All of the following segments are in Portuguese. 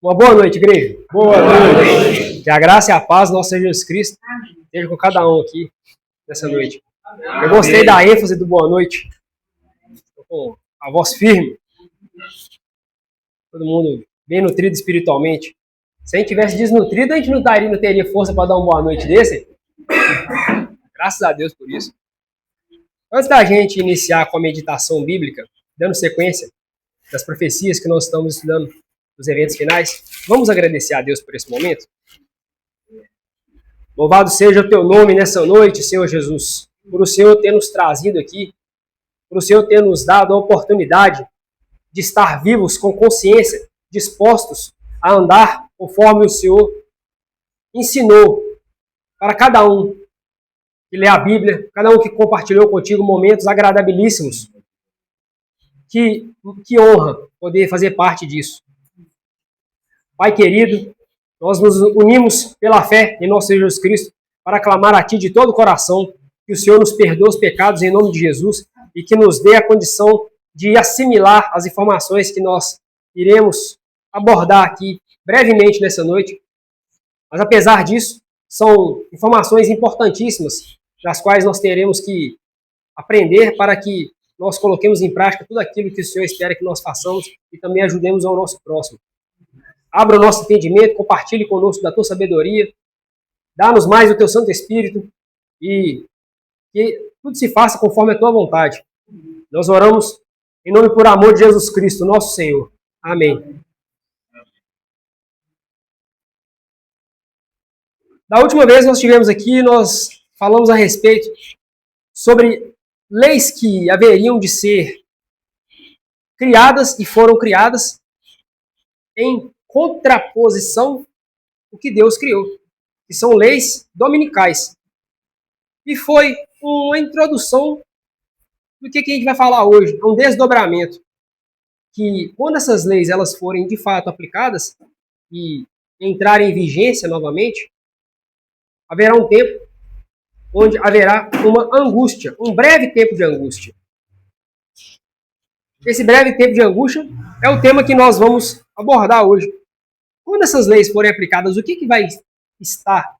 Uma boa noite, igreja. Boa noite. Que a graça e a paz do nosso Senhor Jesus Cristo esteja com cada um aqui nessa noite. Eu gostei da ênfase do boa noite. Estou com a voz firme. Todo mundo bem nutrido espiritualmente. Se a gente tivesse desnutrido, a gente não teria força para dar uma boa noite desse. Graças a Deus por isso. Antes da gente iniciar com a meditação bíblica, dando sequência das profecias que nós estamos estudando nos eventos finais, vamos agradecer a Deus por esse momento? Louvado seja o teu nome nessa noite, Senhor Jesus, por o Senhor ter nos trazido aqui, por o Senhor ter nos dado a oportunidade de estar vivos com consciência, dispostos a andar conforme o Senhor ensinou para cada um que lê a Bíblia, cada um que compartilhou contigo momentos agradabilíssimos. Que honra poder fazer parte disso. Pai querido, nós nos unimos pela fé em nosso Senhor Jesus Cristo para clamar a Ti de todo o coração que o Senhor nos perdoe os pecados em nome de Jesus e que nos dê a condição de assimilar as informações que nós iremos abordar aqui brevemente nessa noite. Mas apesar disso, são informações importantíssimas das quais nós teremos que aprender para que nós coloquemos em prática tudo aquilo que o Senhor espera que nós façamos e também ajudemos ao nosso próximo. Abra o nosso entendimento, compartilhe conosco da Tua sabedoria, dá-nos mais do Teu Santo Espírito e que tudo se faça conforme a Tua vontade. Nós oramos em nome por amor de Jesus Cristo, nosso Senhor. Amém. Da última vez nós estivemos aqui, nós falamos a respeito sobre leis que haveriam de ser criadas e foram criadas em contraposição ao que Deus criou, que são leis dominicais. E foi uma introdução do que a gente vai falar hoje, um desdobramento, que quando essas leis elas forem de fato aplicadas e entrarem em vigência novamente, haverá um tempo onde haverá uma angústia, um breve tempo de angústia. Esse breve tempo de angústia é o tema que nós vamos abordar hoje. Quando essas leis forem aplicadas, o que vai estar?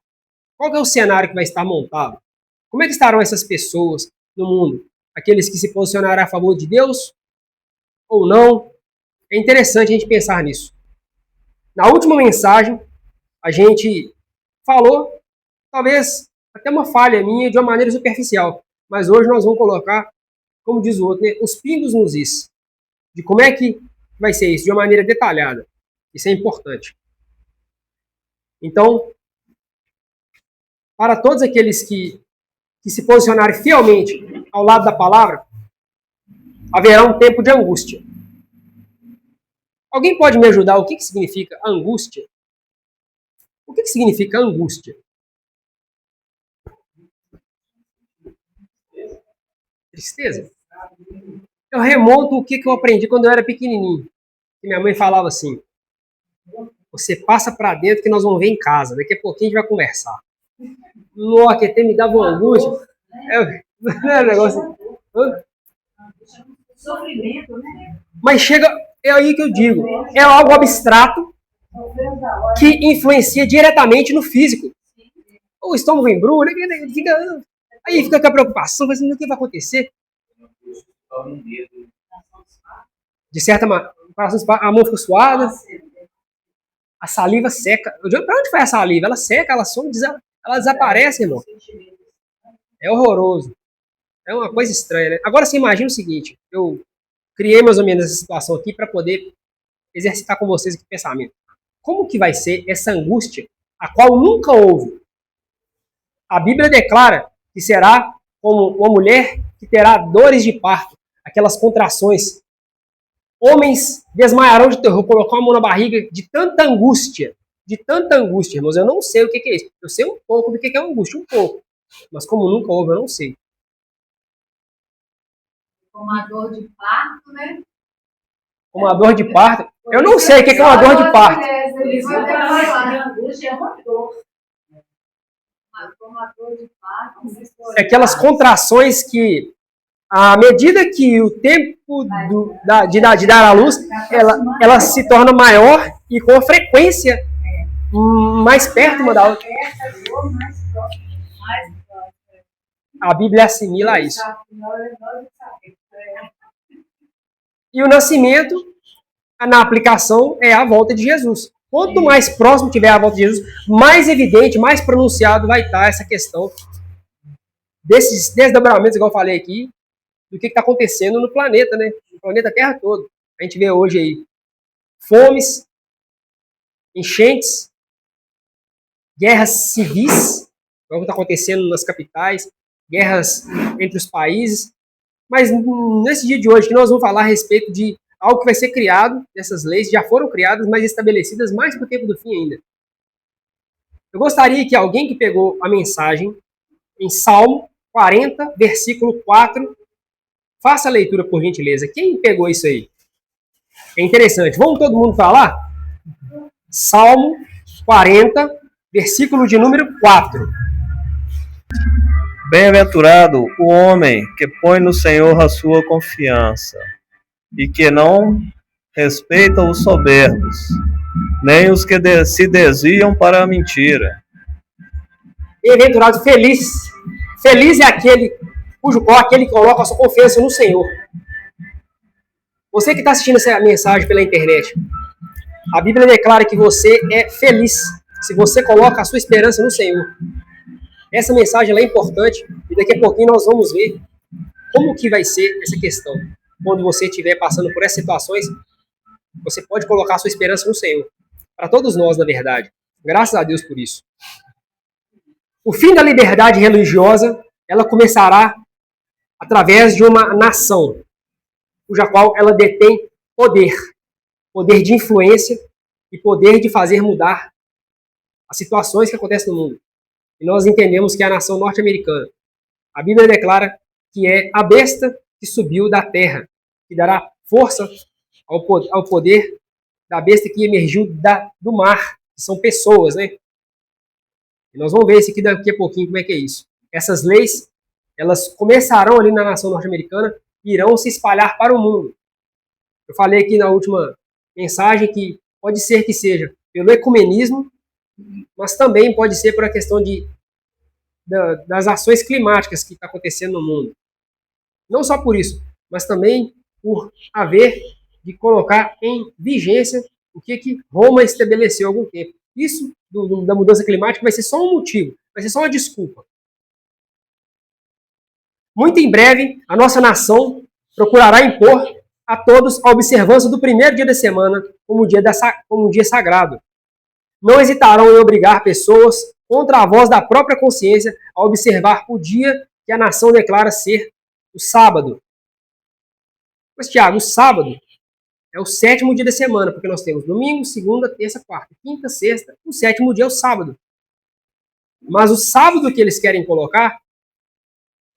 Qual é o cenário que vai estar montado? Como é que estarão essas pessoas no mundo? Aqueles que se posicionarão a favor de Deus ou não? É interessante a gente pensar nisso. Na última mensagem, a gente falou, talvez até uma falha minha de uma maneira superficial, mas hoje nós vamos colocar, como diz o outro, né, os pingos nos is, de como é que vai ser isso, de uma maneira detalhada. Isso é importante. Então, para todos aqueles que se posicionarem fielmente ao lado da palavra, haverá um tempo de angústia. Alguém pode me ajudar? O que significa angústia? O que significa angústia? Tristeza? Eu remonto o que eu aprendi quando eu era pequenininho. Que minha mãe falava assim: você passa pra dentro que nós vamos ver em casa. Daqui a pouquinho a gente vai conversar. Nossa, que até me dava uma angústia. Não é um negócio... Sofrimento, né? Mas chega... É aí que eu digo. É algo abstrato que influencia diretamente no físico. O estômago embrulha, aí fica com a preocupação, mas o que vai acontecer? De certa maneira, a mão fica suada, a saliva seca. Eu digo, pra onde foi a saliva? Ela seca, ela some, ela desaparece, irmão. É horroroso. É uma coisa estranha, né? Agora você imagina o seguinte, eu criei mais ou menos essa situação aqui para poder exercitar com vocês aqui o pensamento. Como que vai ser essa angústia, a qual nunca houve? A Bíblia declara que será como uma mulher que terá dores de parto, aquelas contrações. Homens desmaiarão de terror, colocar a mão na barriga de tanta angústia, irmãos. Eu não sei o que é isso. Eu sei um pouco do que é angústia, um pouco. Mas como nunca houve, eu não sei. Como a dor de parto, né? Uma dor de parto? Eu não sei o que é uma dor de parto. Angústia é uma dor. Uma dor de parto. Aquelas contrações que À medida que o tempo de dar à luz, ela se torna maior e com frequência mais perto uma da outra. A Bíblia assimila isso. E o nascimento, na aplicação, é a volta de Jesus. Quanto mais próximo tiver a volta de Jesus, mais evidente, mais pronunciado vai estar essa questão desses desdobramentos, igual eu falei aqui, do que está acontecendo no planeta, né? No planeta Terra todo. A gente vê hoje aí fomes, enchentes, guerras civis, como está acontecendo nas capitais, guerras entre os países. Mas nesse dia de hoje que nós vamos falar a respeito de algo que vai ser criado, dessas leis já foram criadas, mas estabelecidas mais para o tempo do fim ainda. Eu gostaria que alguém que pegou a mensagem em Salmo 40, versículo 4, faça a leitura, por gentileza. Quem pegou isso aí? É interessante. Vamos todo mundo falar? Salmo 40, versículo de número 4. Bem-aventurado o homem que põe no Senhor a sua confiança e que não respeita os soberbos, nem os que se desviam para a mentira. Bem-aventurado, feliz. Feliz é aquele aquele que coloca a sua confiança no Senhor. Você que está assistindo essa mensagem pela internet, a Bíblia declara que você é feliz se você coloca a sua esperança no Senhor. Essa mensagem é importante e daqui a pouquinho nós vamos ver como que vai ser essa questão. Quando você estiver passando por essas situações, você pode colocar a sua esperança no Senhor. Para todos nós, na verdade. Graças a Deus por isso. O fim da liberdade religiosa, ela começará através de uma nação, cuja qual ela detém poder. Poder de influência e poder de fazer mudar as situações que acontecem no mundo. E nós entendemos que é a nação norte-americana. A Bíblia declara que é a besta que subiu da terra, que dará força ao poder da besta que emergiu do mar, que são pessoas, né? E nós vamos ver isso aqui daqui a pouquinho, como é que é isso. Essas leis, elas começarão ali na nação norte-americana e irão se espalhar para o mundo. Eu falei aqui na última mensagem que pode ser que seja pelo ecumenismo, mas também pode ser por a questão das ações climáticas que está acontecendo no mundo. Não só por isso, mas também por haver de colocar em vigência o que Roma estabeleceu há algum tempo. Isso da mudança climática vai ser só um motivo, vai ser só uma desculpa. Muito em breve, a nossa nação procurará impor a todos a observância do primeiro dia da semana como um dia sagrado. Não hesitarão em obrigar pessoas, contra a voz da própria consciência, a observar o dia que a nação declara ser o sábado. Mas, Tiago, o sábado é o sétimo dia da semana, porque nós temos domingo, segunda, terça, quarta, quinta, sexta, o sétimo dia é o sábado. Mas o sábado que eles querem colocar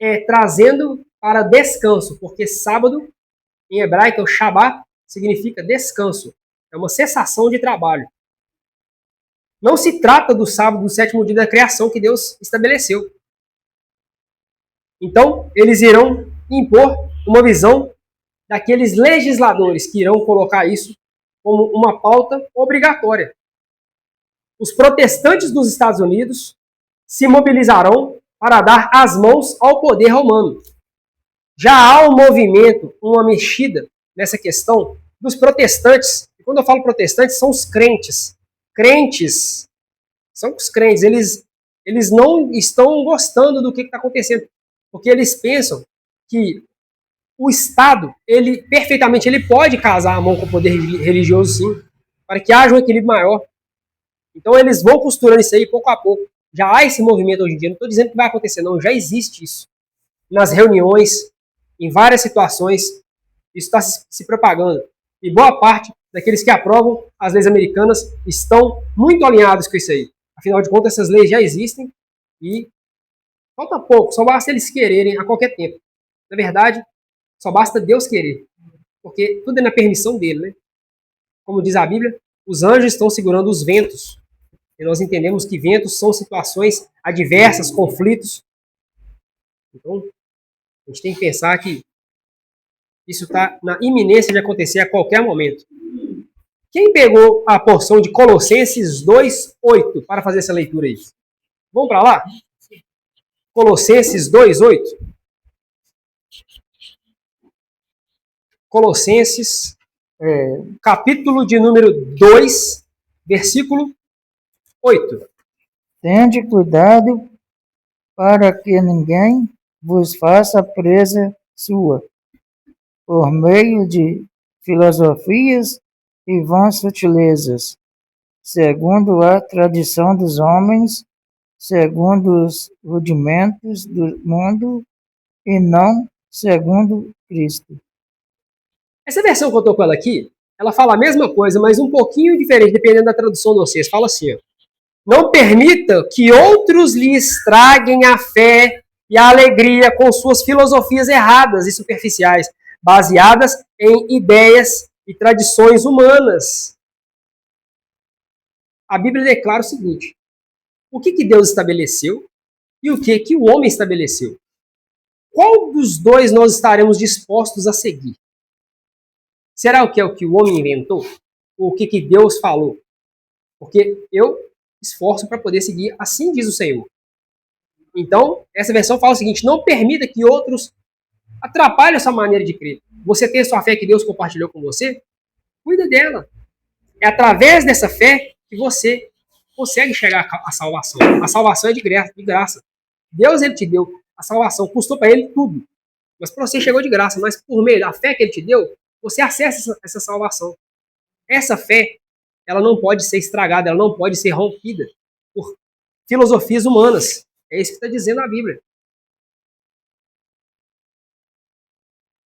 é trazendo para descanso, porque sábado, em hebraico, o Shabbat, significa descanso. É uma cessação de trabalho. Não se trata do sábado, do sétimo dia da criação que Deus estabeleceu. Então, eles irão impor uma visão daqueles legisladores que irão colocar isso como uma pauta obrigatória. Os protestantes dos Estados Unidos se mobilizarão para dar as mãos ao poder romano. Já há um movimento, uma mexida nessa questão dos protestantes. E quando eu falo protestantes, são os crentes. Crentes são os crentes. Eles não estão gostando do que está acontecendo. Porque eles pensam que o Estado, ele pode casar a mão com o poder religioso, sim, para que haja um equilíbrio maior. Então eles vão costurando isso aí pouco a pouco. Já há esse movimento hoje em dia. Não estou dizendo que vai acontecer, não. Já existe isso. Nas reuniões, em várias situações, isso está se propagando. E boa parte daqueles que aprovam as leis americanas estão muito alinhados com isso aí. Afinal de contas, essas leis já existem e falta pouco. Só basta eles quererem a qualquer tempo. Na verdade, só basta Deus querer. Porque tudo é na permissão dele, né? Como diz a Bíblia, os anjos estão segurando os ventos. E nós entendemos que ventos são situações adversas, conflitos. Então, A gente tem que pensar que isso está na iminência de acontecer a qualquer momento. Quem pegou a porção de Colossenses 2:8 para fazer essa leitura aí? Vamos para lá? Colossenses 2:8. Colossenses, capítulo de número 2, versículo 8. Tende cuidado para que ninguém vos faça presa sua, por meio de filosofias e vãs sutilezas, segundo a tradição dos homens, segundo os rudimentos do mundo, e não segundo Cristo. Essa versão que eu estou com ela aqui, ela fala a mesma coisa, mas um pouquinho diferente, dependendo da tradução de vocês. Fala assim, ó: não permita que outros lhe estraguem a fé e a alegria com suas filosofias erradas e superficiais, baseadas em ideias e tradições humanas. A Bíblia declara o seguinte: o que Deus estabeleceu e o que o homem estabeleceu? Qual dos dois nós estaremos dispostos a seguir? Será que é o que o homem inventou? Ou o que Deus falou? Porque eu esforço para poder seguir, assim diz o Senhor. Então, essa versão fala o seguinte: não permita que outros atrapalhem a sua maneira de crer. Você tem a sua fé que Deus compartilhou com você? Cuida dela. É através dessa fé que você consegue chegar à salvação. A salvação é de graça. Deus, ele te deu a salvação, custou para ele tudo. Mas para você chegou de graça, mas por meio da fé que ele te deu, você acessa essa salvação. Essa fé, ela não pode ser estragada, ela não pode ser rompida por filosofias humanas. É isso que está dizendo a Bíblia.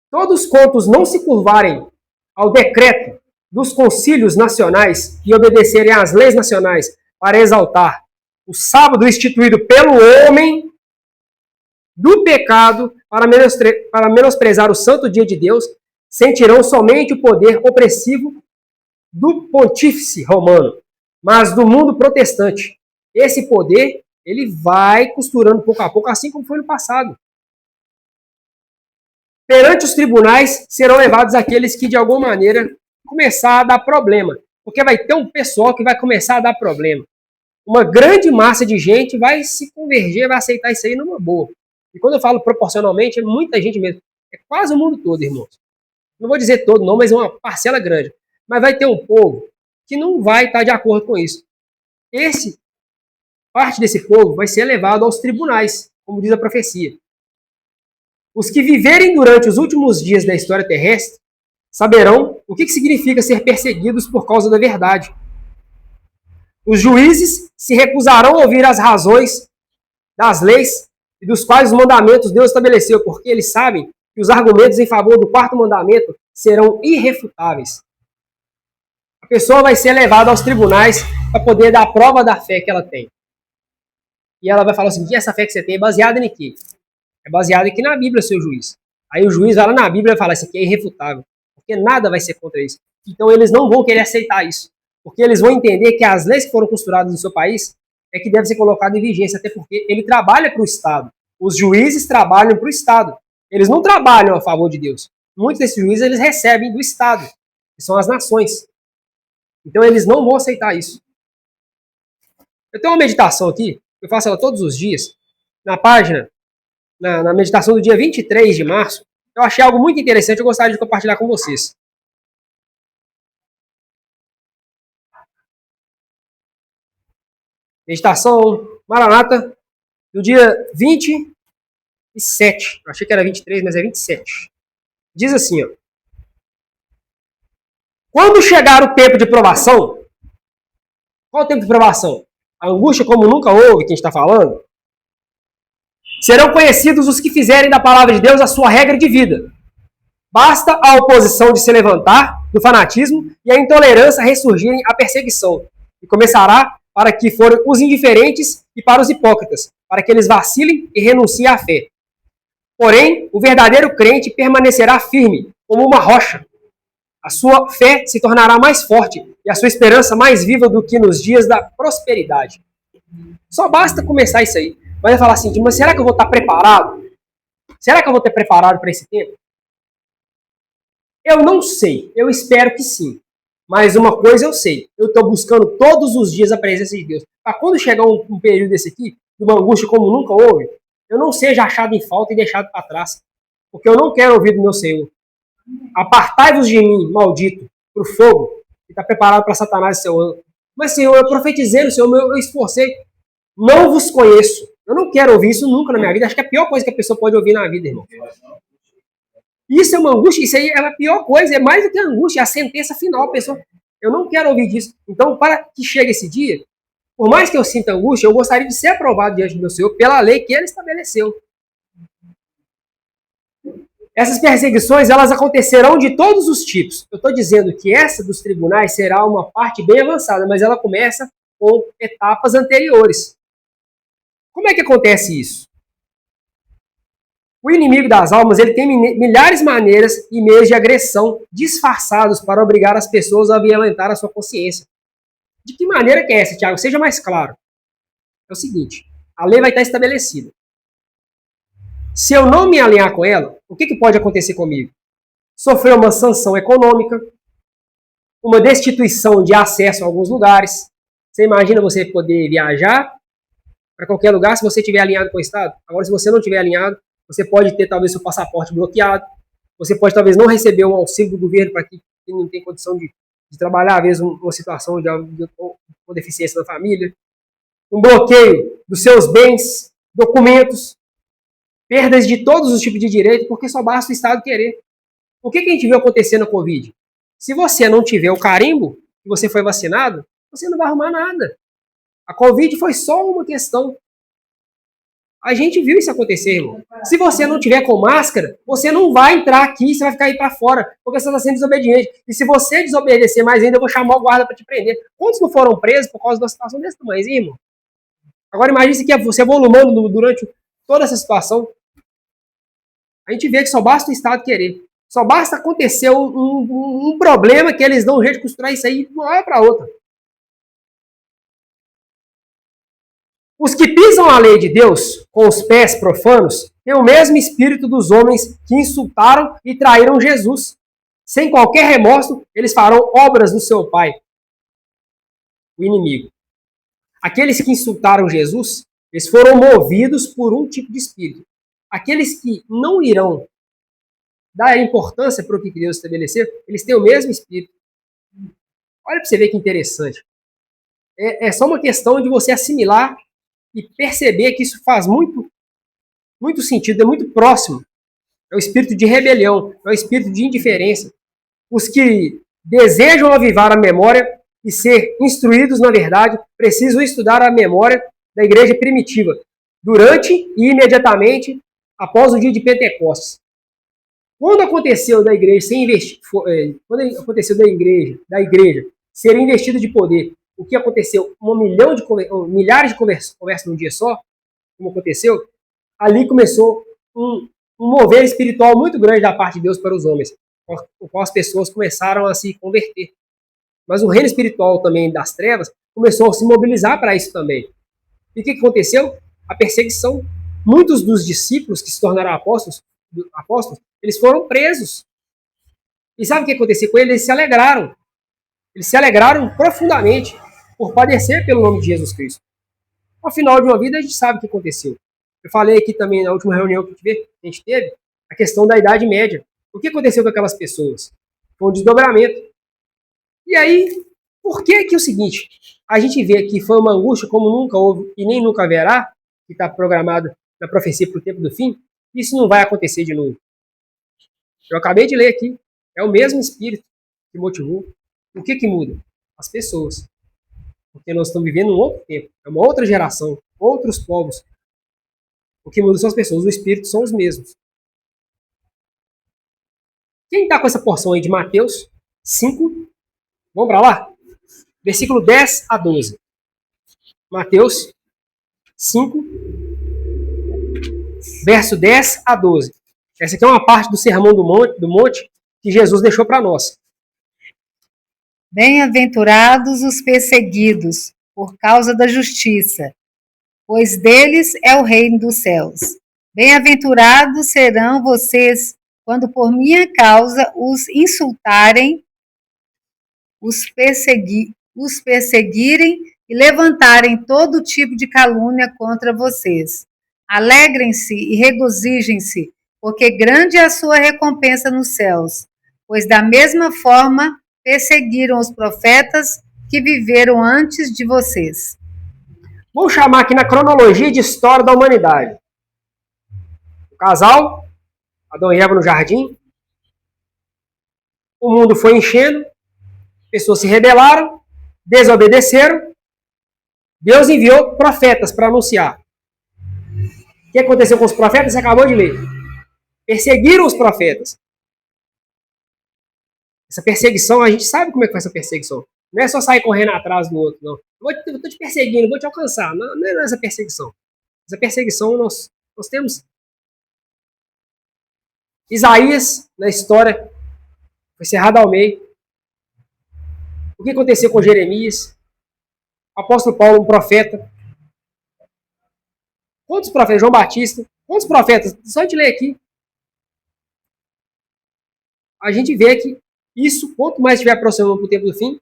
Todos quantos não se curvarem ao decreto dos concílios nacionais e obedecerem às leis nacionais para exaltar o sábado instituído pelo homem do pecado para menosprezar o santo dia de Deus, sentirão somente o poder opressivo do pontífice romano, mas do mundo protestante. Esse poder, ele vai costurando pouco a pouco, assim como foi no passado. Perante os tribunais serão levados aqueles que, de alguma maneira, começar a dar problema. Porque vai ter um pessoal que vai começar a dar problema. Uma grande massa de gente vai se converger, vai aceitar isso aí numa boa. E quando eu falo proporcionalmente, é muita gente mesmo. É quase o mundo todo, irmãos. Não vou dizer todo não, mas é uma parcela grande. Mas vai ter um povo que não vai estar de acordo com isso. Parte desse povo vai ser levado aos tribunais, como diz a profecia. Os que viverem durante os últimos dias da história terrestre saberão o que significa ser perseguidos por causa da verdade. Os juízes se recusarão a ouvir as razões das leis e dos quais os mandamentos Deus estabeleceu, porque eles sabem que os argumentos em favor do quarto mandamento serão irrefutáveis. A pessoa vai ser levada aos tribunais para poder dar a prova da fé que ela tem. E ela vai falar assim: essa fé que você tem é baseada em quê? É baseada aqui na Bíblia, seu juiz. Aí o juiz vai lá na Bíblia e fala: isso aqui é irrefutável, porque nada vai ser contra isso. Então eles não vão querer aceitar isso, porque eles vão entender que as leis que foram costuradas no seu país é que deve ser colocado em vigência, até porque ele trabalha para o Estado. Os juízes trabalham para o Estado. Eles não trabalham a favor de Deus. Muitos desses juízes eles recebem do Estado, que são as nações. Então eles não vão aceitar isso. Eu tenho uma meditação aqui, eu faço ela todos os dias, na página, na meditação do dia 23 de março, eu achei algo muito interessante, eu gostaria de compartilhar com vocês. Meditação Maranata, do dia 27. Eu achei que era 23, mas é 27. Diz assim, ó: quando chegar o tempo de provação, qual é o tempo de provação? A angústia como nunca houve, que a gente está falando. Serão conhecidos os que fizerem da palavra de Deus a sua regra de vida. Basta a oposição de se levantar do fanatismo e a intolerância ressurgirem a perseguição. E começará para que forem os indiferentes e para os hipócritas, para que eles vacilem e renunciem à fé. Porém, o verdadeiro crente permanecerá firme, como uma rocha. A sua fé se tornará mais forte e a sua esperança mais viva do que nos dias da prosperidade. Só basta começar isso aí. Vai falar assim: mas será que eu vou estar preparado Será que eu vou ter preparado para esse tempo? Eu não sei. Eu espero que sim. Mas uma coisa eu sei. Eu estou buscando todos os dias a presença de Deus. Para quando chegar um período desse aqui, de uma angústia como nunca houve, eu não seja achado em falta e deixado para trás. Porque eu não quero ouvir do meu Senhor. Apartai-vos de mim, maldito, para o fogo, que está preparado para Satanás e seu anjo. Mas, Senhor, eu profetizei no Senhor, eu esforcei. Não vos conheço. Eu não quero ouvir isso nunca na minha vida. Acho que é a pior coisa que a pessoa pode ouvir na vida, irmão. Isso é uma angústia, isso aí é a pior coisa, é mais do que a angústia, é a sentença final. A pessoa, eu não quero ouvir disso. Então, para que chegue esse dia, por mais que eu sinta angústia, eu gostaria de ser aprovado diante do meu Senhor pela lei que ele estabeleceu. Essas perseguições, elas acontecerão de todos os tipos. Eu estou dizendo que essa dos tribunais será uma parte bem avançada, mas ela começa com etapas anteriores. Como é que acontece isso? O inimigo das almas, ele tem milhares de maneiras e meios de agressão disfarçados para obrigar as pessoas a violentar a sua consciência. De que maneira que é essa, Tiago? Seja mais claro. É o seguinte, a lei vai estar estabelecida. Se eu não me alinhar com ela, o que pode acontecer comigo? Sofrer uma sanção econômica, uma destituição de acesso a alguns lugares. Você imagina você poder viajar para qualquer lugar se você estiver alinhado com o Estado? Agora, se você não estiver alinhado, você pode ter talvez seu passaporte bloqueado, você pode talvez não receber um auxílio do governo para quem não tem condição de trabalhar, às vezes uma situação com deficiência na família, um bloqueio dos seus bens, documentos, perdas de todos os tipos de direito, porque só basta o Estado querer. O que a gente viu acontecer na Covid? Se você não tiver o carimbo que você foi vacinado, você não vai arrumar nada. A Covid foi só uma questão. A gente viu isso acontecer, irmão. Se você não tiver com máscara, você não vai entrar aqui, você vai ficar aí para fora, porque você está sendo desobediente. E se você desobedecer mais ainda, eu vou chamar o guarda para te prender. Quantos não foram presos por causa de uma situação desse tamanho, irmão? Agora imagine que você volumando durante toda essa situação. A gente vê que só basta o Estado querer. Só basta acontecer um problema que eles dão um jeito de costurar isso aí de uma hora para outra. Os que pisam a lei de Deus com os pés profanos têm o mesmo espírito dos homens que insultaram e traíram Jesus. Sem qualquer remorso, eles farão obras do seu pai, o inimigo. Aqueles que insultaram Jesus, eles foram movidos por um tipo de espírito. Aqueles que não irão dar importância para o que Deus estabeleceu, eles têm o mesmo espírito. Olha para você ver que interessante. É só uma questão de você assimilar e perceber que isso faz muito sentido, é muito próximo. É o espírito de rebelião, é o espírito de indiferença. Os que desejam avivar a memória e ser instruídos na verdade, precisam estudar a memória da igreja primitiva, durante e imediatamente após o dia de Pentecostes. Quando aconteceu da igreja ser investida de poder, o que aconteceu? Milhares de conversas num dia só, como aconteceu, ali começou um mover espiritual muito grande da parte de Deus para os homens, o qual as pessoas começaram a se converter. Mas o reino espiritual também das trevas começou a se mobilizar para isso também. E o que aconteceu? A perseguição. Muitos dos discípulos que se tornaram apóstolos, eles foram presos. E sabe o que aconteceu com eles? Eles se alegraram. Eles se alegraram profundamente por padecer pelo nome de Jesus Cristo. Ao final de uma vida, a gente sabe o que aconteceu. Eu falei aqui também na última reunião que a gente teve, a questão da Idade Média. O que aconteceu com aquelas pessoas? Foi um desdobramento. E aí, por que é o seguinte? A gente vê que foi uma angústia como nunca houve e nem nunca haverá, que está programado na profecia para o tempo do fim, isso não vai acontecer de novo. Eu acabei de ler aqui. É o mesmo espírito que motivou. O que muda? As pessoas. Porque nós estamos vivendo um outro tempo. É uma outra geração. Outros povos. O que muda são as pessoas. O espírito são os mesmos. Quem está com essa porção aí de Mateus 5? Vamos para lá? Versículo 10 a 12. Mateus 5, verso 10 a 12. Essa aqui é uma parte do Sermão do Monte que Jesus deixou para nós. Bem-aventurados os perseguidos por causa da justiça, pois deles é o reino dos céus. Bem-aventurados serão vocês quando por minha causa os insultarem, os perseguirem e levantarem todo tipo de calúnia contra vocês. Alegrem-se e regozijem-se, porque grande é a sua recompensa nos céus, pois da mesma forma perseguiram os profetas que viveram antes de vocês. Vamos chamar aqui na cronologia de história da humanidade. O casal, Adão e Eva no jardim. O mundo foi enchendo, pessoas se rebelaram, desobedeceram. Deus enviou profetas para anunciar. O que aconteceu com os profetas? Você acabou de ler. Perseguiram os profetas. Essa perseguição, a gente sabe como é que foi essa perseguição. Não é só sair correndo atrás do outro, não. Eu estou te perseguindo, vou te alcançar. Não é essa perseguição. Essa perseguição nós temos. Isaías, na história, foi cerrado ao meio. O que aconteceu com Jeremias? O apóstolo Paulo, um profeta. Quantos profetas? João Batista. Quantos profetas? Só a gente ler aqui. A gente vê que isso, quanto mais estiver aproximando para o tempo do fim.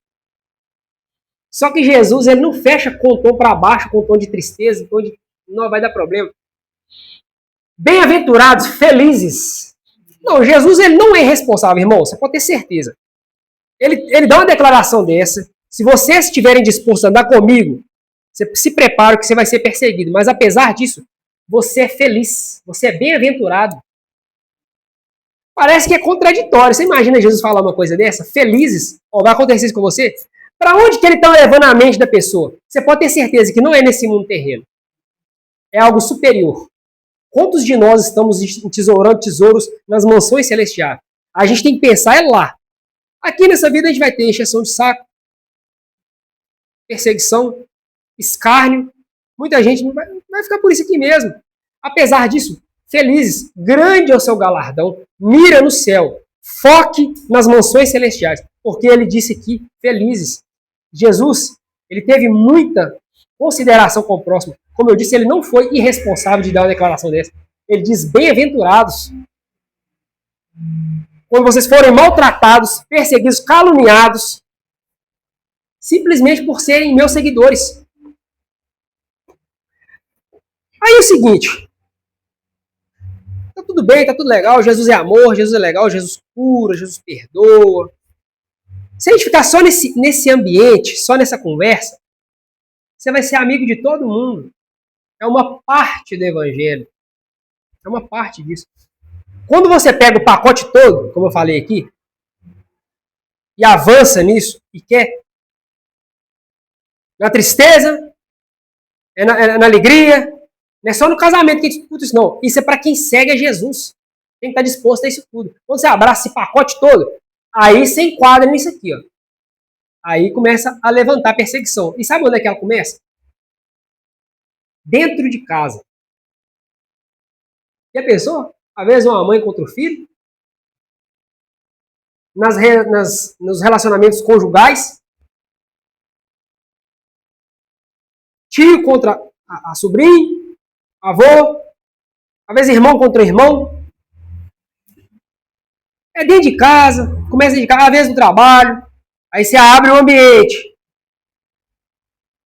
Só que Jesus, ele não fecha com o tom para baixo, com o tom de tristeza, tom de... não vai dar problema. Bem-aventurados, felizes. Não, Jesus, ele não é irresponsável, irmão. Você pode ter certeza. Ele dá uma declaração dessa. Se vocês estiverem dispostos a andar comigo, você se prepara que você vai ser perseguido. Mas apesar disso, você é feliz. Você é bem-aventurado. Parece que é contraditório. Você imagina Jesus falar uma coisa dessa? Felizes? Ó, vai acontecer isso com você? Para onde que ele está levando a mente da pessoa? Você pode ter certeza que não é nesse mundo terreno. É algo superior. Quantos de nós estamos entesourando tesouros nas mansões celestiais? A gente tem que pensar lá. Aqui nessa vida a gente vai ter encheção de saco, perseguição, escárnio. Muita gente não vai ficar por isso aqui mesmo. Apesar disso, felizes, grande é o seu galardão, mira no céu, foque nas mansões celestiais, porque ele disse aqui, felizes. Jesus, ele teve muita consideração com o próximo. Como eu disse, ele não foi irresponsável de dar uma declaração dessa. Ele diz, bem-aventurados. Quando vocês forem maltratados, perseguidos, caluniados, simplesmente por serem meus seguidores. Aí é o seguinte, tá tudo bem, tá tudo legal, Jesus é amor, Jesus é legal, Jesus cura, Jesus perdoa. Se a gente ficar só nesse ambiente, só nessa conversa, você vai ser amigo de todo mundo. É uma parte do evangelho. É uma parte disso. Quando você pega o pacote todo, como eu falei aqui, e avança nisso, e quer, na tristeza, na alegria, não é só no casamento que a gente discute isso, não. Isso é para quem segue a Jesus. Tem que estar disposto a isso tudo. Quando você abraça esse pacote todo, aí você enquadra nisso aqui, ó. Aí começa a levantar a perseguição. E sabe onde é que ela começa? Dentro de casa. Já pensou? Às vezes uma mãe contra o filho? Nos relacionamentos conjugais? Tio contra a sobrinha? Avô? Às vezes irmão contra irmão? É dentro de casa, começa dentro de casa, às vezes no trabalho. Aí você abre o ambiente.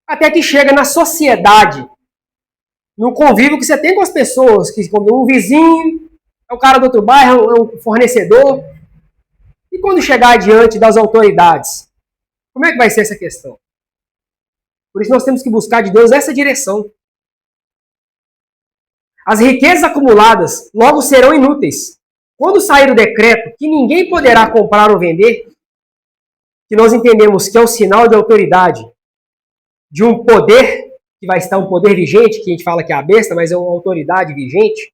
Até que chega na sociedade. No convívio que você tem com as pessoas. Que um vizinho, é o cara do outro bairro, é um fornecedor. E quando chegar diante das autoridades? Como é que vai ser essa questão? Por isso nós temos que buscar de Deus essa direção. As riquezas acumuladas logo serão inúteis. Quando sair o decreto que ninguém poderá comprar ou vender, que nós entendemos que é um sinal de autoridade, de um poder, que vai estar um poder vigente, que a gente fala que é a besta, mas é uma autoridade vigente,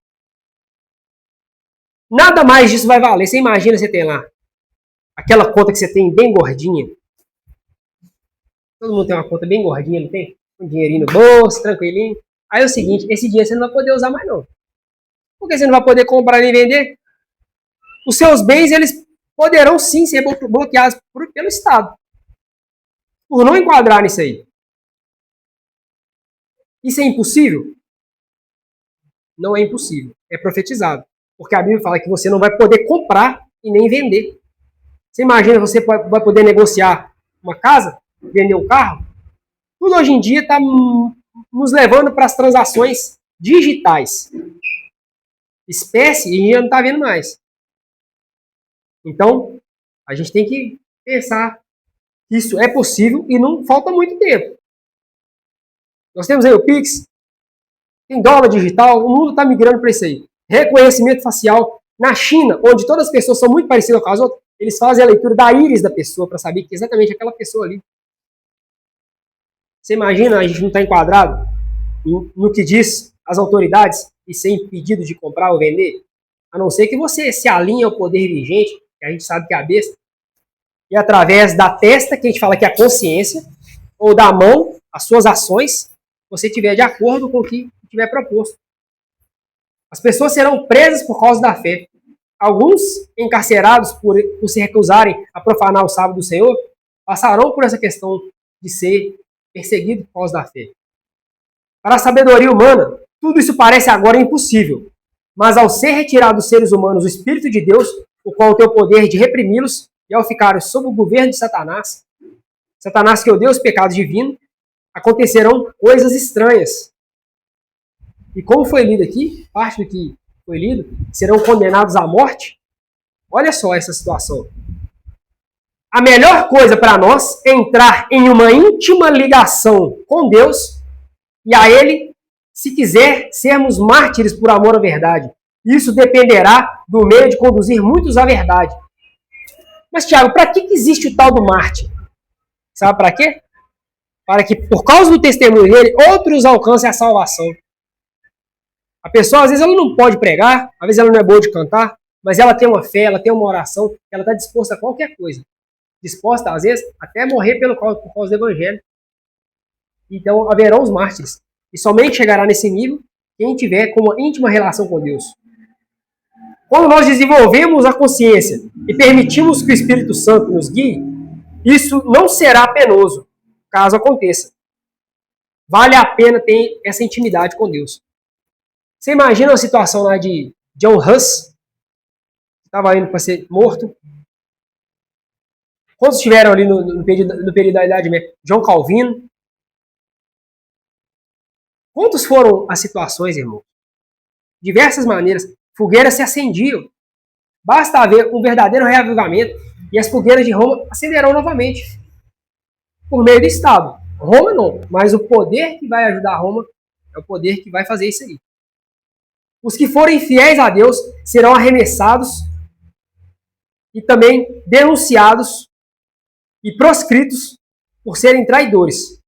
nada mais disso vai valer. Você imagina, você tem lá aquela conta que você tem bem gordinha. Todo mundo tem uma conta bem gordinha, não tem? Um dinheirinho no bolso, tranquilinho. Aí é o seguinte, esse dinheiro você não vai poder usar mais não. Por que você não vai poder comprar nem vender? Os seus bens, eles poderão sim ser bloqueados pelo Estado. Por não enquadrar nisso aí. Isso é impossível? Não é impossível, é profetizado. Porque a Bíblia fala que você não vai poder comprar e nem vender. Você imagina, você vai poder negociar uma casa, vender um carro? Tudo hoje em dia está nos levando para as transações digitais. Espécie, a gente não está vendo mais. Então, a gente tem que pensar que isso é possível e não falta muito tempo. Nós temos aí o Pix, tem dólar digital, o mundo está migrando para isso aí. Reconhecimento facial. Na China, onde todas as pessoas são muito parecidas com as outras, eles fazem a leitura da íris da pessoa para saber que é exatamente aquela pessoa ali. Você imagina a gente não estar enquadrado no que diz as autoridades e ser impedido de comprar ou vender? A não ser que você se alinhe ao poder vigente, que a gente sabe que é a besta, e através da testa, que a gente fala que é a consciência, ou da mão, as suas ações, você estiver de acordo com o que tiver proposto. As pessoas serão presas por causa da fé. Alguns encarcerados por se recusarem a profanar o sábado do Senhor, passarão por essa questão de ser perseguido por causa da fé. Para a sabedoria humana, tudo isso parece agora impossível. Mas ao ser retirado dos seres humanos o Espírito de Deus, o qual tem o poder de reprimi-los, e ao ficarem sob o governo de Satanás, Satanás que odeia os pecados divinos, acontecerão coisas estranhas. E como foi lido aqui, parte do que foi lido, serão condenados à morte. Olha só essa situação. A melhor coisa para nós é entrar em uma íntima ligação com Deus e a Ele, se quiser, sermos mártires por amor à verdade. Isso dependerá do meio de conduzir muitos à verdade. Mas, Tiago, para que existe o tal do mártir? Sabe para quê? Para que, por causa do testemunho dele, outros alcancem a salvação. A pessoa, às vezes, ela não pode pregar, às vezes ela não é boa de cantar, mas ela tem uma fé, ela tem uma oração, ela está disposta a qualquer coisa. Disposta, às vezes, até morrer por causa do Evangelho. Então, haverão os mártires. E somente chegará nesse nível quem tiver com uma íntima relação com Deus. Quando nós desenvolvemos a consciência e permitimos que o Espírito Santo nos guie, isso não será penoso, caso aconteça. Vale a pena ter essa intimidade com Deus. Você imagina a situação lá de John Huss, que estava indo para ser morto. Quantos estiveram ali no período da Idade Média? João Calvino. Quantas foram as situações, irmão? Diversas maneiras. Fogueiras se acendiam. Basta haver um verdadeiro reavivamento e as fogueiras de Roma acenderão novamente. Por meio do Estado. Roma não, mas o poder que vai ajudar Roma é o poder que vai fazer isso aí. Os que forem fiéis a Deus serão arremessados e também denunciados e proscritos por serem traidores.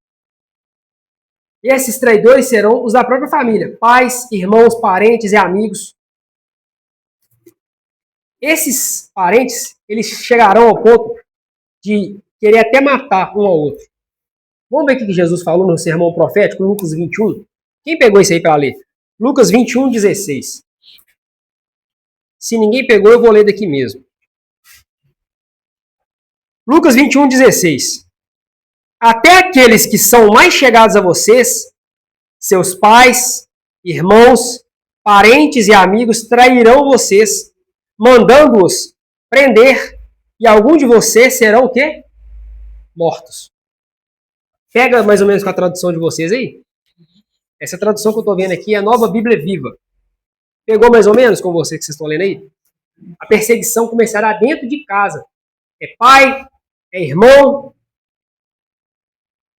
E esses traidores serão os da própria família, pais, irmãos, parentes e amigos. Esses parentes, eles chegarão ao ponto de querer até matar um ao outro. Vamos ver o que Jesus falou no sermão profético, Lucas 21. Quem pegou isso aí para ler? Lucas 21, 16. Se ninguém pegou, eu vou ler daqui mesmo. Lucas 21, 16. Até aqueles que são mais chegados a vocês, seus pais, irmãos, parentes e amigos, trairão vocês, mandando-os prender, e alguns de vocês serão o quê? Mortos. Pega mais ou menos com a tradução de vocês aí. Essa tradução que eu estou vendo aqui é a Nova Bíblia Viva. Pegou mais ou menos com você que vocês estão lendo aí? A perseguição começará dentro de casa. É pai, é irmão,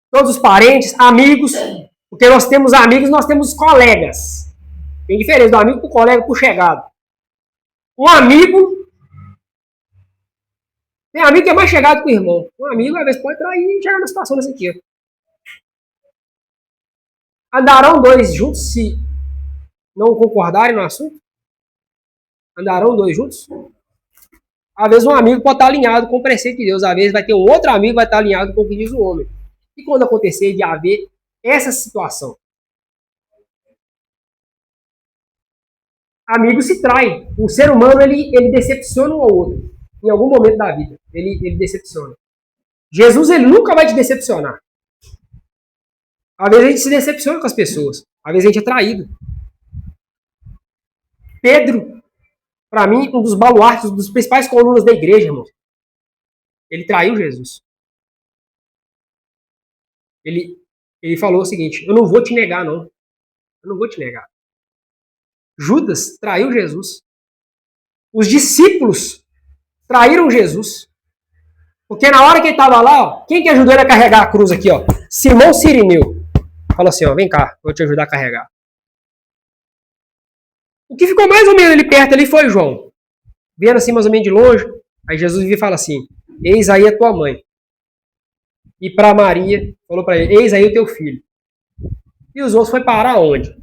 todos os parentes, amigos. Porque nós temos amigos, nós temos colegas. Tem diferença do amigo para o colega para o chegado. Um amigo... Tem amigo que é mais chegado que o irmão. Um amigo, às vezes, pode trair e chegar numa situação dessa aqui. Andarão dois juntos se não concordarem no assunto? Andarão dois juntos? Às vezes um amigo pode estar alinhado com o preceito de Deus. Às vezes vai ter um outro amigo que vai estar alinhado com o que diz o homem. E quando acontecer de haver essa situação? Amigos se traem. O ser humano, ele decepciona um ao outro. Em algum momento da vida. Ele decepciona. Jesus, ele nunca vai te decepcionar. Às vezes a gente se decepciona com as pessoas. Às vezes a gente é traído. Pedro, para mim, um dos baluartes, um dos principais colunas da igreja, irmão. Ele traiu Jesus. Ele falou o seguinte: eu não vou te negar, não. Eu não vou te negar. Judas traiu Jesus. Os discípulos traíram Jesus. Porque na hora que ele estava lá, ó, quem que ajudou ele a carregar a cruz aqui? Ó? Simão Cirineu. Falou assim, ó, vem cá, vou te ajudar a carregar. O que ficou mais ou menos ali perto ali foi João. Vendo assim mais ou menos de longe. Aí Jesus vira e fala assim, eis aí a tua mãe. E para Maria, falou para ele, eis aí o teu filho. E os outros foi parar onde?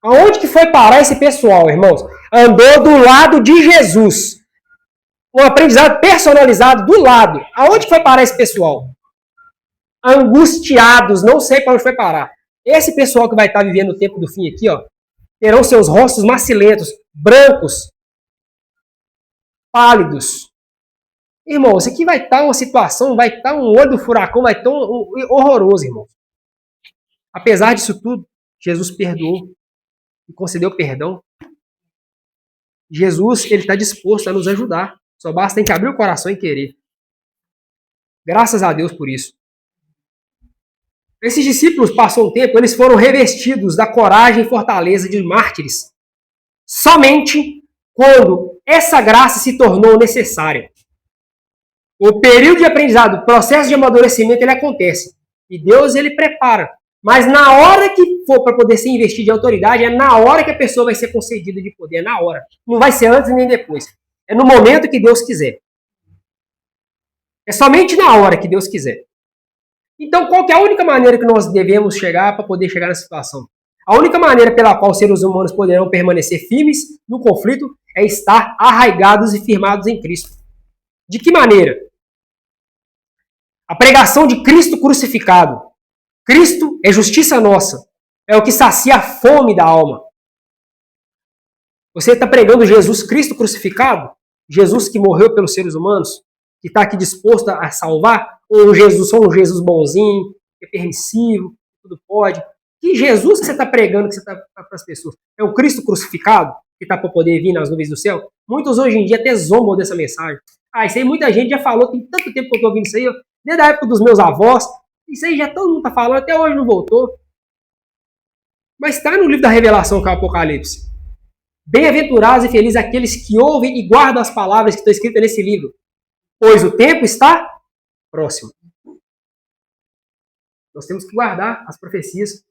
Aonde que foi parar esse pessoal, irmãos? Andou do lado de Jesus. Um aprendizado personalizado do lado. Aonde foi parar esse pessoal? Angustiados, não sei para onde foi parar. Esse pessoal que vai estar vivendo o tempo do fim aqui, ó, terão seus rostos macilentos, brancos, pálidos. Irmão, isso aqui vai estar uma situação, vai estar um olho do furacão, vai estar horroroso, irmão. Apesar disso tudo, Jesus perdoou e concedeu perdão. Jesus, ele está disposto a nos ajudar. Só basta a gente abrir o coração e querer. Graças a Deus por isso. Esses discípulos, passou um tempo, eles foram revestidos da coragem e fortaleza de mártires. Somente quando essa graça se tornou necessária. O período de aprendizado, o processo de amadurecimento, ele acontece. E Deus, ele prepara. Mas na hora que for para poder se investir de autoridade, é na hora que a pessoa vai ser concedida de poder. É na hora. Não vai ser antes nem depois. É no momento que Deus quiser. É somente na hora que Deus quiser. Então, qual que é a única maneira que nós devemos chegar para poder chegar nessa situação? A única maneira pela qual os seres humanos poderão permanecer firmes no conflito é estar arraigados e firmados em Cristo. De que maneira? A pregação de Cristo crucificado. Cristo é justiça nossa. É o que sacia a fome da alma. Você está pregando Jesus Cristo crucificado? Jesus que morreu pelos seres humanos? Que está aqui disposto a salvar? Ou Jesus, só um Jesus bonzinho, que é permissivo, tudo pode? Que Jesus que você está pregando que você está para as pessoas? É o Cristo crucificado que está para poder vir nas nuvens do céu? Muitos hoje em dia até zombam dessa mensagem. Ah, isso aí muita gente já falou, tem tanto tempo que eu estou ouvindo isso aí, desde a época dos meus avós. Isso aí já todo mundo está falando, até hoje não voltou. Mas está no livro da Revelação, que é o Apocalipse. Bem-aventurados e felizes aqueles que ouvem e guardam as palavras que estão escritas nesse livro, pois o tempo está próximo. Nós temos que guardar as profecias,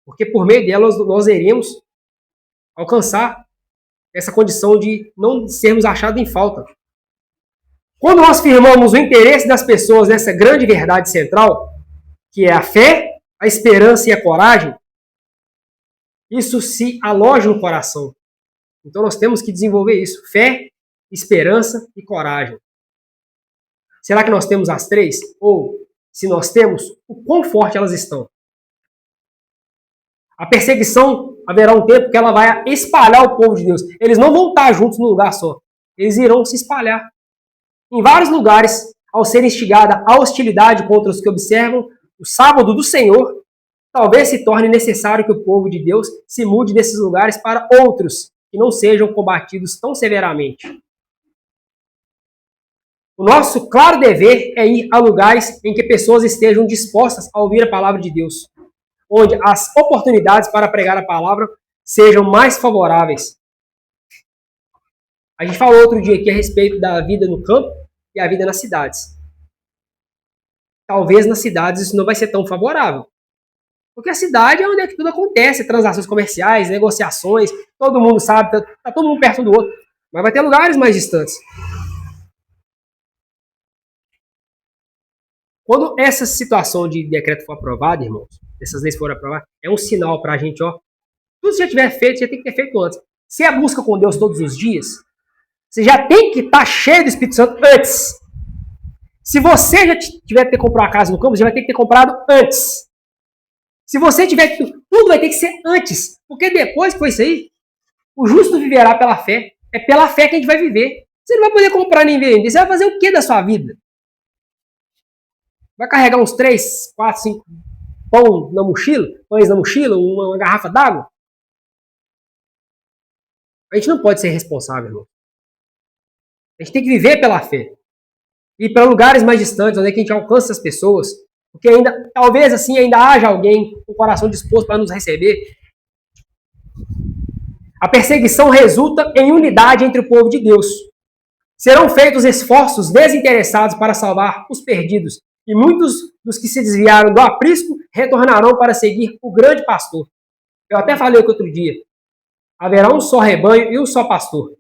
porque por meio delas nós iremos alcançar essa condição de não sermos achados em falta. Quando nós firmamos o interesse das pessoas nessa grande verdade central, que é a fé, a esperança e a coragem, isso se aloja no coração. Então nós temos que desenvolver isso: fé, esperança e coragem. Será que nós temos as três? Ou, se nós temos, o quão forte elas estão? A perseguição, haverá um tempo que ela vai espalhar o povo de Deus. Eles não vão estar juntos num lugar só. Eles irão se espalhar. Em vários lugares, ao ser instigada a hostilidade contra os que observam o sábado do Senhor, talvez se torne necessário que o povo de Deus se mude desses lugares para outros que não sejam combatidos tão severamente. O nosso claro dever é ir a lugares em que pessoas estejam dispostas a ouvir a palavra de Deus, onde as oportunidades para pregar a palavra sejam mais favoráveis. A gente falou outro dia aqui a respeito da vida no campo e a vida nas cidades. Talvez nas cidades isso não vai ser tão favorável. Porque a cidade é onde é que tudo acontece, transações comerciais, negociações, todo mundo sabe, está todo mundo perto um do outro. Mas vai ter lugares mais distantes. Quando essa situação de decreto for aprovada, irmãos, essas leis forem aprovadas, é um sinal para a gente, ó. Tudo que já tiver feito, já tem que ter feito antes. Se é busca com Deus todos os dias, você já tem que estar cheio do Espírito Santo antes. Se você já tiver que ter comprado uma casa no campo, você já vai ter que ter comprado antes. Se você tiver que... Tudo vai ter que ser antes. Porque depois que foi isso aí, o justo viverá pela fé. É pela fé que a gente vai viver. Você não vai poder comprar nem vender. Você vai fazer o que da sua vida? Vai carregar uns 3, 4, 5 pães na mochila, uma garrafa d'água? A gente não pode ser responsável, irmão. A gente tem que viver pela fé. Ir para lugares mais distantes, onde é que a gente alcança as pessoas, porque ainda, talvez assim, ainda haja alguém com o coração disposto para nos receber. A perseguição resulta em unidade entre o povo de Deus. Serão feitos esforços desinteressados para salvar os perdidos, e muitos dos que se desviaram do aprisco retornarão para seguir o grande pastor. Eu até falei aqui outro dia. Haverá um só rebanho e um só pastor.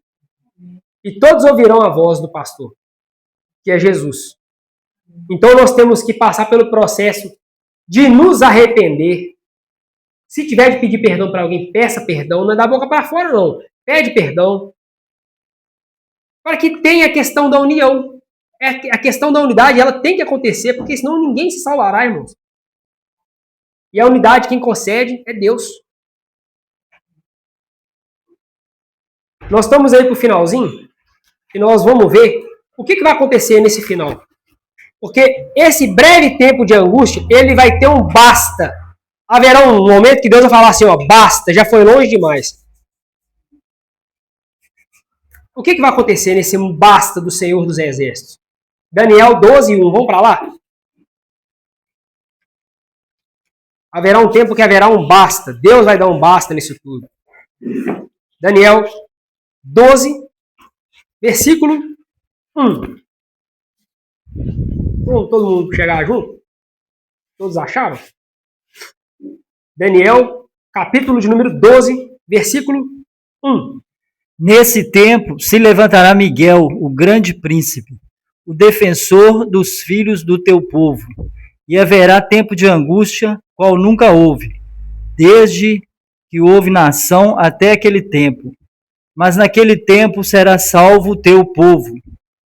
E todos ouvirão a voz do pastor, que é Jesus. Então nós temos que passar pelo processo de nos arrepender. Se tiver de pedir perdão para alguém, peça perdão. Não é da boca para fora, não. Pede perdão. Para que tenha a questão da união. A questão da unidade, ela tem que acontecer, porque senão ninguém se salvará, irmãos. E a unidade, quem concede é Deus. Nós estamos aí para o finalzinho, e nós vamos ver o que vai acontecer nesse final. Porque esse breve tempo de angústia, ele vai ter um basta. Haverá um momento que Deus vai falar assim, ó, basta, já foi longe demais. O que vai acontecer nesse basta do Senhor dos Exércitos? Daniel 12:1, vamos para lá? Haverá um tempo que haverá um basta. Deus vai dar um basta nisso tudo. Daniel 12, versículo 1. Vamos todo mundo chegar junto? Todos acharam? Daniel, capítulo de número 12, versículo 1. Nesse tempo se levantará Miguel, o grande príncipe, o defensor dos filhos do teu povo, e haverá tempo de angústia, qual nunca houve, desde que houve nação até aquele tempo. Mas naquele tempo será salvo o teu povo,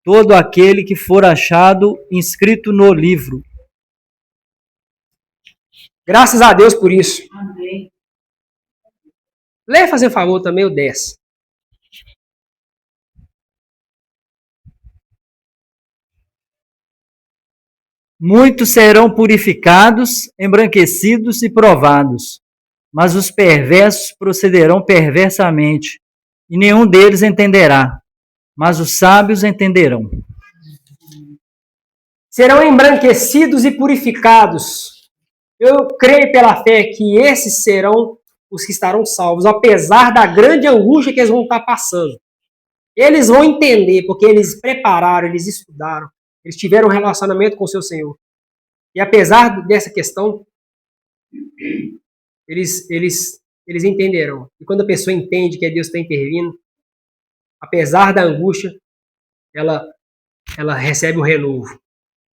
todo aquele que for achado inscrito no livro. Graças a Deus por isso. Amém. Lê, fazer favor, também o 10. Muitos serão purificados, embranquecidos e provados, mas os perversos procederão perversamente, e nenhum deles entenderá, mas os sábios entenderão. Serão embranquecidos e purificados. Eu creio pela fé que esses serão os que estarão salvos, apesar da grande angústia que eles vão estar passando. Eles vão entender, porque eles prepararam, eles estudaram, eles tiveram um relacionamento com o seu Senhor. E apesar dessa questão, eles entenderão. E quando a pessoa entende que Deus está intervindo, apesar da angústia, ela recebe o renovo.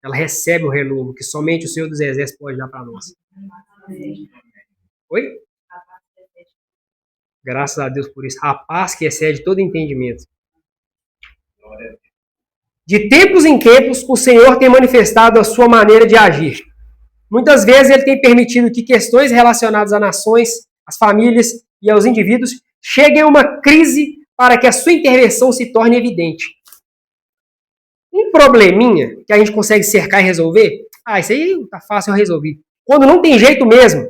Ela recebe o renovo que somente o Senhor dos Exércitos pode dar para nós. Oi? Graças a Deus por isso. A paz que excede todo entendimento. De tempos em tempos, o Senhor tem manifestado a sua maneira de agir. Muitas vezes ele tem permitido que questões relacionadas a nações, às famílias e aos indivíduos cheguem a uma crise para que a sua intervenção se torne evidente. Um probleminha que a gente consegue cercar e resolver, isso aí tá fácil, eu resolvi. Quando não tem jeito mesmo,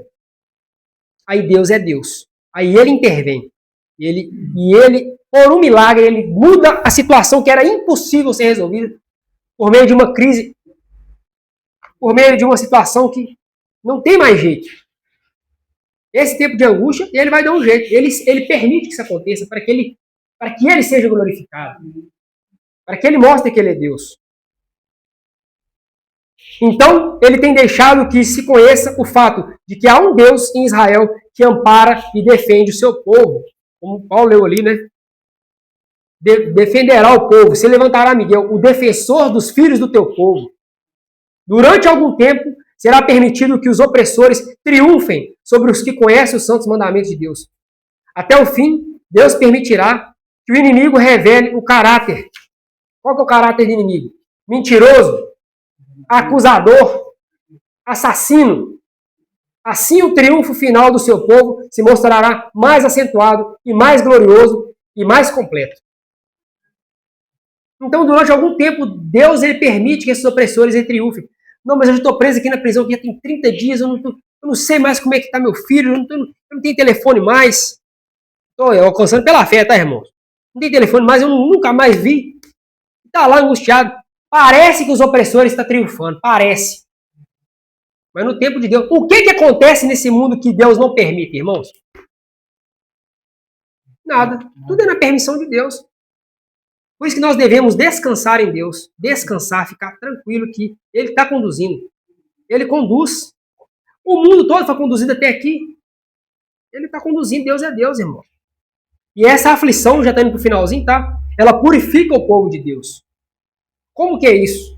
aí Deus é Deus. Aí ele intervém. E ele, por um milagre, ele muda a situação que era impossível ser resolvida por meio de uma crise, por meio de uma situação que não tem mais jeito. Esse tempo de angústia, ele vai dar um jeito. Ele permite que isso aconteça para que ele seja glorificado. Para que ele mostre que ele é Deus. Então, ele tem deixado que se conheça o fato de que há um Deus em Israel que ampara e defende o seu povo. Como Paulo leu ali, né? Defenderá o povo, se levantará Miguel, o defensor dos filhos do teu povo. Durante algum tempo, será permitido que os opressores triunfem sobre os que conhecem os santos mandamentos de Deus. Até o fim, Deus permitirá que o inimigo revele o caráter. Qual que é o caráter do inimigo? Mentiroso, acusador, assassino. Assim o triunfo final do seu povo se mostrará mais acentuado e mais glorioso e mais completo. Então, durante algum tempo, Deus ele permite que esses opressores triunfem. Não, mas eu estou preso aqui na prisão já tem 30 dias, eu não sei mais como é que está meu filho, eu não tenho telefone mais. Estou alcançando pela fé, tá, irmão? Não tem telefone mais, eu nunca mais vi. Está lá angustiado. Parece que os opressores estão triunfando, parece. Mas no tempo de Deus, o que acontece nesse mundo que Deus não permite, irmãos? Nada. Tudo é na permissão de Deus. Por isso que nós devemos descansar em Deus. Descansar, ficar tranquilo que Ele está conduzindo. Ele conduz. O mundo todo foi conduzido até aqui. Ele está conduzindo. Deus é Deus, irmão. E essa aflição, já está indo para o finalzinho, tá? Ela purifica o povo de Deus. Como que é isso?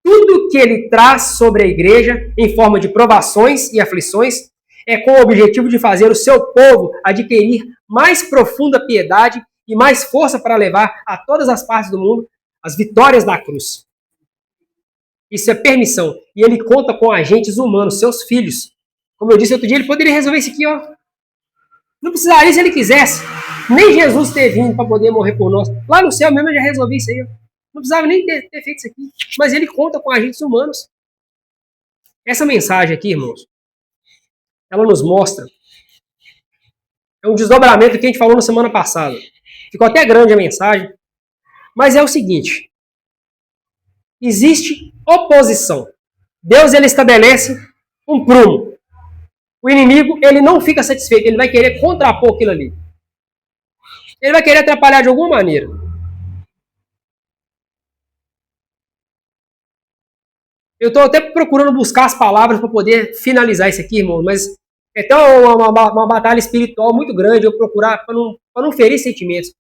Tudo que Ele traz sobre a igreja, em forma de provações e aflições, é com o objetivo de fazer o seu povo adquirir mais profunda piedade e mais força para levar a todas as partes do mundo as vitórias da cruz. Isso é permissão. E Ele conta com agentes humanos, seus filhos. Como eu disse outro dia, Ele poderia resolver isso aqui, ó. Não precisaria se Ele quisesse. Nem Jesus ter vindo para poder morrer por nós. Lá no céu mesmo eu já resolvi isso aí, ó. Não precisava nem ter feito isso aqui. Mas Ele conta com agentes humanos. Essa mensagem aqui, irmãos, ela nos mostra. É um desdobramento que a gente falou na semana passada. Ficou até grande a mensagem. Mas é o seguinte. Existe oposição. Deus, ele estabelece um prumo. O inimigo, ele não fica satisfeito. Ele vai querer contrapor aquilo ali. Ele vai querer atrapalhar de alguma maneira. Eu estou até procurando buscar as palavras para poder finalizar isso aqui, irmão. Mas é até uma batalha espiritual muito grande eu procurar para não ferir sentimentos.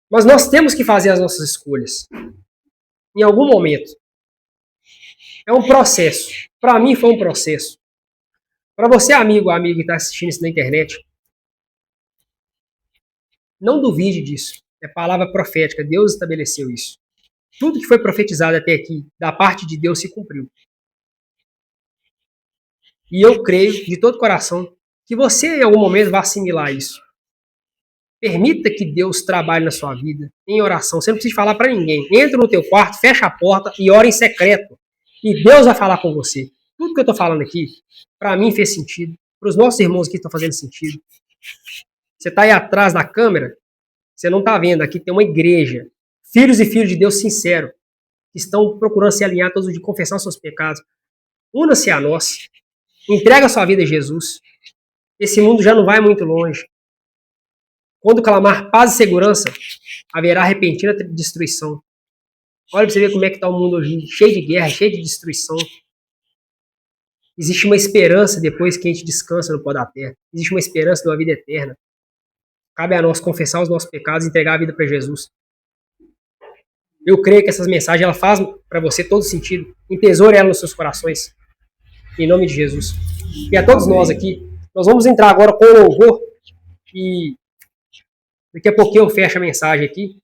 Mas nós temos que fazer as nossas escolhas. Em algum momento. É um processo. Para mim foi um processo. Para você, amigo que está assistindo isso na internet, não duvide disso. É palavra profética. Deus estabeleceu isso. Tudo que foi profetizado até aqui, da parte de Deus, se cumpriu. E eu creio, de todo coração, que você, em algum momento, vai assimilar isso. Permita que Deus trabalhe na sua vida, em oração. Você não precisa falar para ninguém. Entra no teu quarto, fecha a porta e ora em secreto. E Deus vai falar com você. Tudo que eu estou falando aqui, para mim fez sentido. Para os nossos irmãos aqui estão fazendo sentido. Você está aí atrás da câmera, você não está vendo. Aqui tem uma igreja. Filhos e filhas de Deus sinceros, que estão procurando se alinhar todos os dias, confessar os seus pecados. Una-se a nós. Entrega a sua vida a Jesus. Esse mundo já não vai muito longe. Quando clamar paz e segurança, haverá repentina destruição. Olha para você ver como é que está o mundo hoje, cheio de guerra, cheio de destruição. Existe uma esperança depois que a gente descansa no pó da terra. Existe uma esperança de uma vida eterna. Cabe a nós confessar os nossos pecados e entregar a vida para Jesus. Eu creio que essas mensagens ela faz para você todo sentido. Entesoure ela nos seus corações. Em nome de Jesus. E a todos nós aqui, nós vamos entrar agora com o louvor e daqui a pouquinho eu fecho a mensagem aqui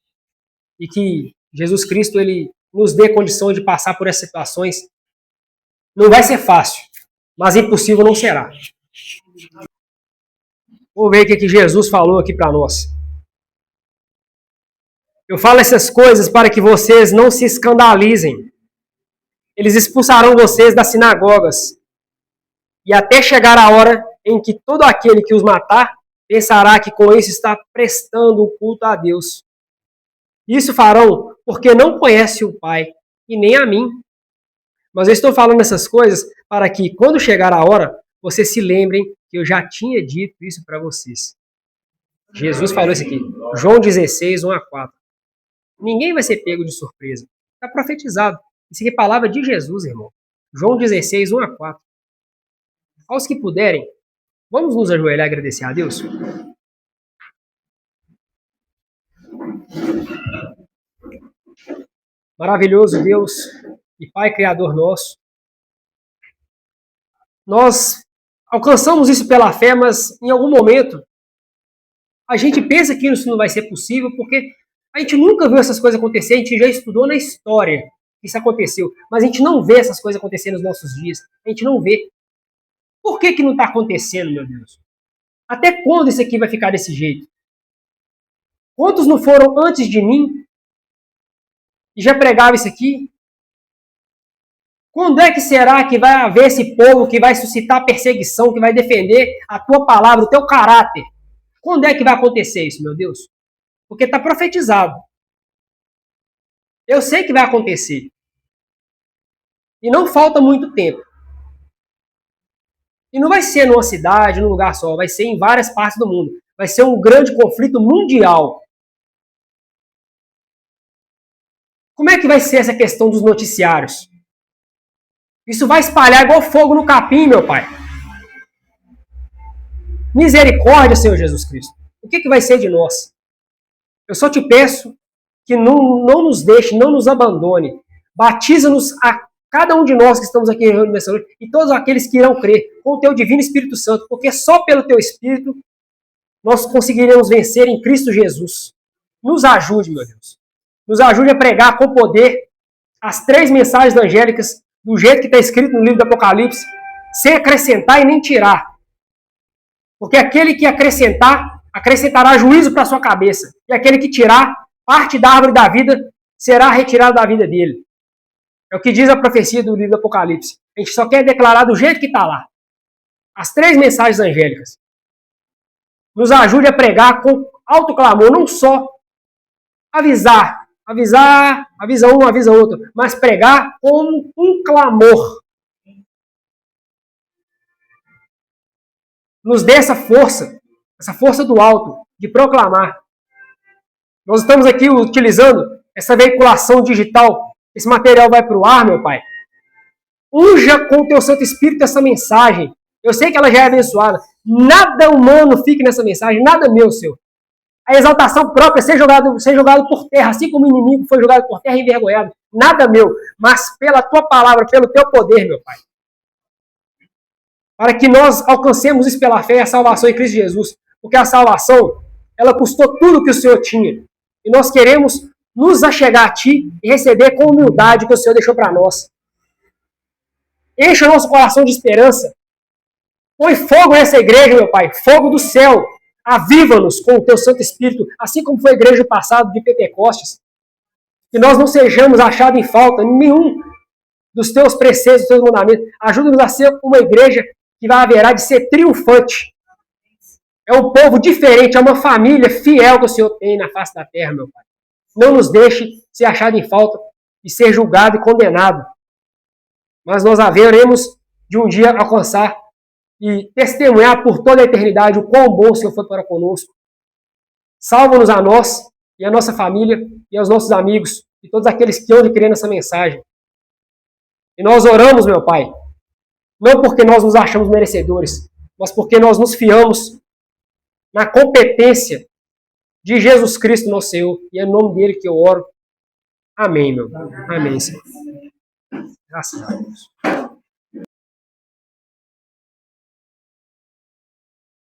e que Jesus Cristo ele nos dê condição de passar por essas situações. Não vai ser fácil, mas impossível não será. Vamos ver o que Jesus falou aqui para nós. Eu falo essas coisas para que vocês não se escandalizem. Eles expulsarão vocês das sinagogas. E até chegar a hora em que todo aquele que os matar pensará que com isso está prestando o culto a Deus. Isso farão porque não conhecem o Pai e nem a mim. Mas eu estou falando essas coisas para que, quando chegar a hora, vocês se lembrem que eu já tinha dito isso para vocês. Jesus falou isso aqui. João 16, 1-4. Ninguém vai ser pego de surpresa. Está profetizado. Isso aqui é palavra de Jesus, irmão. João 16, 1-4. Aos que puderem, vamos nos ajoelhar e agradecer a Deus? Maravilhoso Deus e Pai Criador nosso. Nós alcançamos isso pela fé, mas em algum momento a gente pensa que isso não vai ser possível porque a gente nunca viu essas coisas acontecer, a gente já estudou na história que isso aconteceu, mas a gente não vê essas coisas acontecer nos nossos dias. A gente não vê. Por que não está acontecendo, meu Deus? Até quando isso aqui vai ficar desse jeito? Quantos não foram antes de mim e já pregavam isso aqui? Quando é que será que vai haver esse povo que vai suscitar perseguição, que vai defender a tua palavra, o teu caráter? Quando é que vai acontecer isso, meu Deus? Porque está profetizado. Eu sei que vai acontecer. E não falta muito tempo. E não vai ser numa cidade, num lugar só, vai ser em várias partes do mundo. Vai ser um grande conflito mundial. Como é que vai ser essa questão dos noticiários? Isso vai espalhar igual fogo no capim, meu Pai. Misericórdia, Senhor Jesus Cristo. O que vai ser de nós? Eu só te peço que não nos deixe, não nos abandone. Batiza-nos a cada um de nós que estamos aqui reunidos nessa noite e todos aqueles que irão crer com o teu divino Espírito Santo, porque só pelo teu Espírito nós conseguiremos vencer em Cristo Jesus. Nos ajude, meu Deus. Nos ajude a pregar com poder as 3 mensagens angélicas do jeito que está escrito no livro do Apocalipse, sem acrescentar e nem tirar. Porque aquele que acrescentar, acrescentará juízo para a sua cabeça. E aquele que tirar, parte da árvore da vida será retirada da vida dele. É o que diz a profecia do livro do Apocalipse. A gente só quer declarar do jeito que está lá. As 3 mensagens angélicas. Nos ajude a pregar com alto clamor, não só avisar, avisa um, avisa outro, mas pregar com um clamor. Nos dê essa força do alto, de proclamar. Nós estamos aqui utilizando essa veiculação digital, esse material vai para o ar, meu Pai. Unja com o teu Santo Espírito essa mensagem. Eu sei que ela já é abençoada. Nada humano fique nessa mensagem, nada meu, Senhor. A exaltação própria ser jogado por terra, assim como o inimigo foi jogado por terra e envergonhado. Nada meu, mas pela tua palavra, pelo teu poder, meu Pai. Para que nós alcancemos isso pela fé, a salvação em Cristo Jesus. Porque a salvação, ela custou tudo que o Senhor tinha. E nós queremos nos achegar a Ti e receber com humildade o que o Senhor deixou para nós. Encha o nosso coração de esperança. Põe fogo nessa igreja, meu Pai, fogo do céu. Aviva-nos com o Teu Santo Espírito, assim como foi a igreja do passado de Pentecostes. Que nós não sejamos achados em falta em nenhum dos Teus preceitos, dos Teus mandamentos. Ajuda-nos a ser uma igreja que vai haverá de ser triunfante. É um povo diferente, é uma família fiel que o Senhor tem na face da terra, meu Pai. Não nos deixe ser achado em falta e ser julgado e condenado. Mas nós haveremos de um dia alcançar e testemunhar por toda a eternidade o quão bom o Senhor foi para conosco. Salva-nos a nós e a nossa família e aos nossos amigos e todos aqueles que hão de crer nessa mensagem. E nós oramos, meu Pai, não porque nós nos achamos merecedores, mas porque nós nos fiamos na competência de Jesus Cristo, nosso Senhor, e é em nome dele que eu oro. Amém, meu Pai. Amém, Senhor. Graças a Deus.